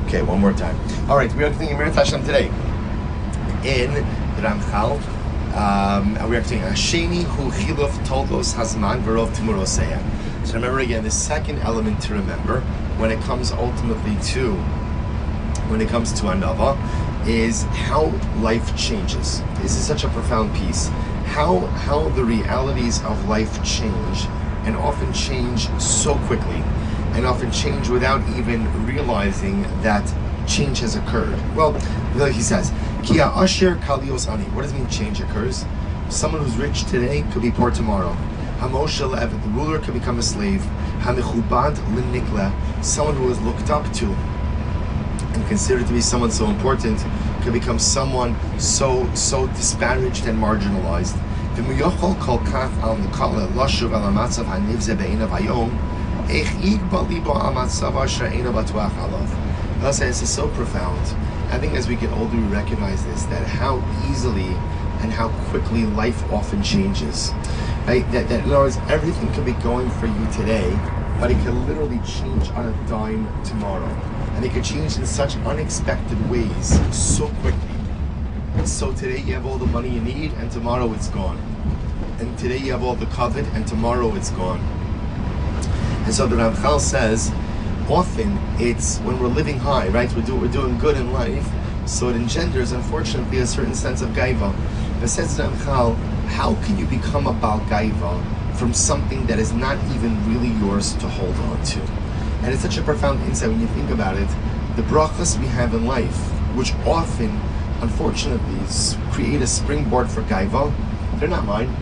Okay, one more time. All right, we are continuing Mesillas Hashem today in the Ramchal, and we are continuing Hasheni Hu Chiluf Toldos Hazman V'Rov Timurosea. So remember again, the second element to remember when it comes ultimately to Anava is how life changes. This is such a profound piece. How the realities of life change, and often change so quickly, and often change without even realizing that change has occurred. Well, like he says, Kia Asher Kalios Ani. What does it mean change occurs? Someone who's rich today could be poor tomorrow. Hamoshel Evet, the ruler could become a slave. Hamichubad Linikla, someone who is looked up to and considered to be someone so important could become someone so disparaged and marginalized. This is so profound. I think as we get older we recognize this, that how easily and how quickly life often changes. Right? That in other words, everything could be going for you today, but it can literally change on a dime tomorrow. And it could change in such unexpected ways so quickly. So today you have all the money you need, and tomorrow it's gone. And today you have all the covet, and tomorrow it's gone. And so the Ramchal says, often it's when we're living high, right? We're doing good in life, so it engenders, unfortunately, a certain sense of gaiva. But says Ramchal, how can you become a Baal Gaiva from something that is not even really yours to hold on to? And it's such a profound insight when you think about it. The brachas we have in life, which often, unfortunately, create a springboard for gaiva, they're not mine.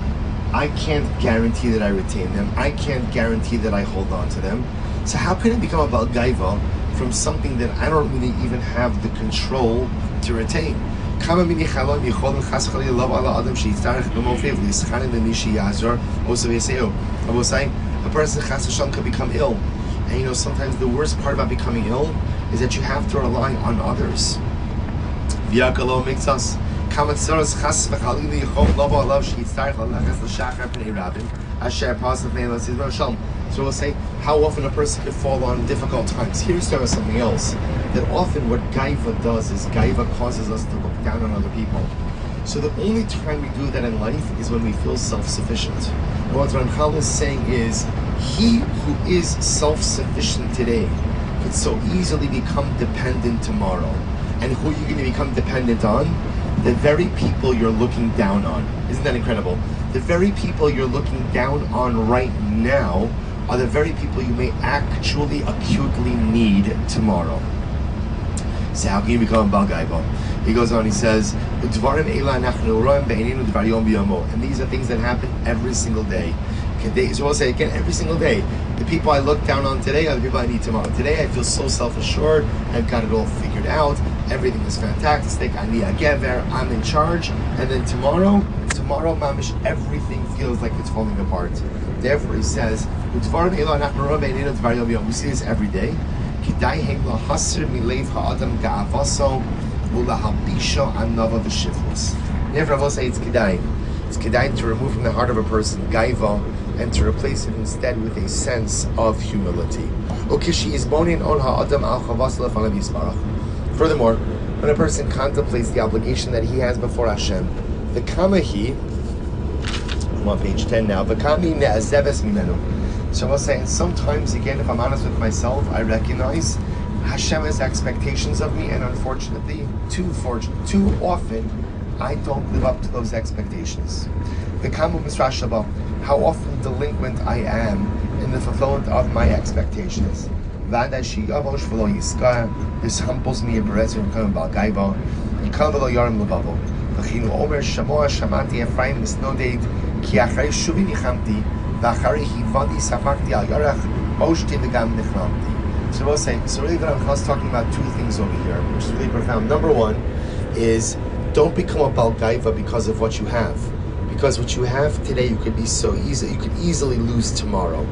I can't guarantee that I retain them. I can't guarantee that I hold on to them. So how can I become a Baal Gaiva from something that I don't really even have the control to retain? A person could become ill. And sometimes the worst part about becoming ill is that you have to rely on others. So we'll say how often a person could fall on difficult times. Here's something else, that often what gaiva does is gaiva causes us to look down on other people. So the only time we do that in life is when we feel self-sufficient. And what Ramchal is saying is, he who is self-sufficient today could so easily become dependent tomorrow. And who are you going to become dependent on? The very people you're looking down on. Isn't that incredible? The very people you're looking down on right now are the very people you may actually acutely need tomorrow. So how can you become a Baal Gaiva? He goes on, he says, and these are things that happen every single day. So we'll say again, every single day, the people I look down on today are the people I need tomorrow. Today I feel so self-assured, I've got it all figured out, everything is fantastic, I need a gever, I'm in charge, and then tomorrow, mamish, everything feels like it's falling apart. Therefore he says, we see this every day. Therefore I will say it's kedai. It's kedai to remove from the heart of a person gaiva and to replace it instead with a sense of humility. Furthermore, when a person contemplates the obligation that he has before Hashem, the kamahi, I'm on page 10 now, the kami ne'azeves mimenu. So I was saying, sometimes, again, if I'm honest with myself, I recognize Hashem has expectations of me, and unfortunately, too often, I don't live up to those expectations. The kamu misrashaba, how often delinquent I am in the fulfillment of my expectations. This humbles me in Perez and become Baal Gaiva. So we'll say, so really the Ramchal is talking about two things over here, which is really profound. Number one is, don't become a Baal Gaiva because of what you have. Because what you have today, you could easily lose tomorrow.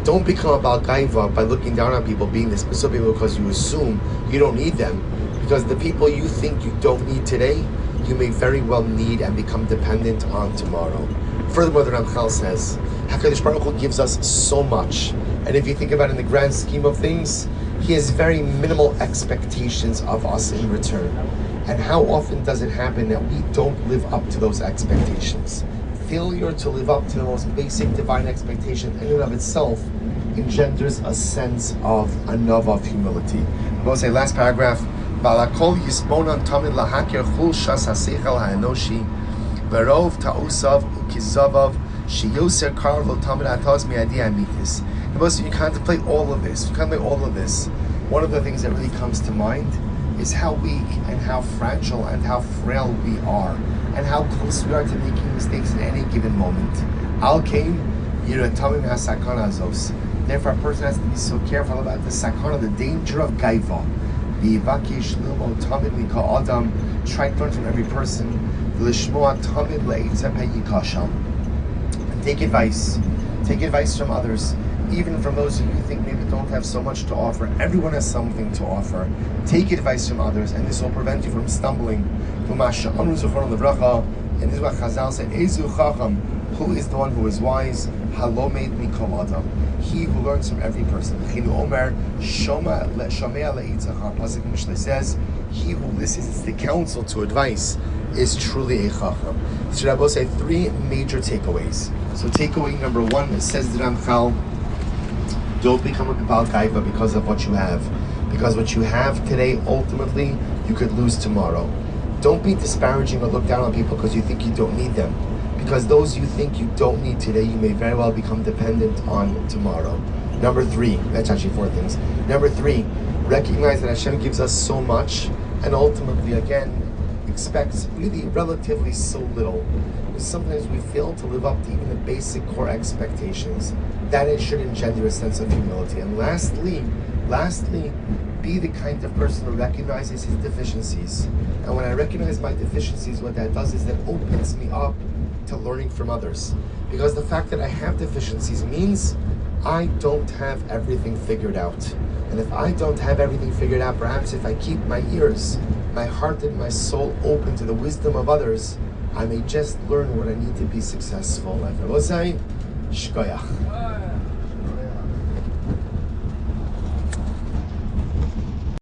Don't become a Baal Gaiva by looking down on people, being this specific because you assume you don't need them. Because the people you think you don't need today, you may very well need and become dependent on tomorrow. Furthermore, the Ramchal says, HaKadosh Baruch Hu gives us so much. And if you think about it in the grand scheme of things, He has very minimal expectations of us in return. And how often does it happen that we don't live up to those expectations? Failure to live up to the most basic divine expectation in and of itself engenders a sense of anova, of humility. I will say last paragraph. Balakol yisbonan tamid lahakir chul shas haseichel ha'enoshi verov ta'usav ukizavav sheyoser karlo tamid atos mi'adi amitis. You contemplate all of this. One of the things that really comes to mind is how weak and how fragile and how frail we are, and how close we are to making mistakes in any given moment. Al kain yiratamim hasakana azos. Therefore, a person has to be so careful about the sakana, the danger of gaiva. V'yivakish lilmo tamid mika adam. Try to learn from every person. V'lishmoa tamid le'itza pe'yikasham. And take advice. Take advice from others, even from those who you think maybe don't have so much to offer. Everyone has something to offer. Take advice from others, and this will prevent you from stumbling. And this is what Chazal said, Ezu Chacham, who is the one who is wise? Halomed mikol adam. He who learns from every person. Chinu Omer, Shomea le'itzachar. Pasuk Mishnah says, he who listens to counsel, to advice, is truly a Chacham. So Rabbi say 3 major takeaways. So takeaway number 1, it says the Ramchal, don't become a Baal Gaiva because of what you have. Because what you have today, ultimately, you could lose tomorrow. Don't be disparaging or look down on people because you think you don't need them. Because those you think you don't need today, you may very well become dependent on tomorrow. Number 3, that's actually 4 things. Number 3, recognize that Hashem gives us so much, and ultimately, again, expects really relatively so little. Sometimes we fail to live up to even the basic core expectations. That it should engender a sense of humility. And lastly, be the kind of person who recognizes his deficiencies. And when I recognize my deficiencies, what that does is that opens me up to learning from others. Because the fact that I have deficiencies means I don't have everything figured out. And if I don't have everything figured out, perhaps if I keep my ears, my heart and my soul open to the wisdom of others, I may just learn what I need to be successful. Like I will say, Shkoyach.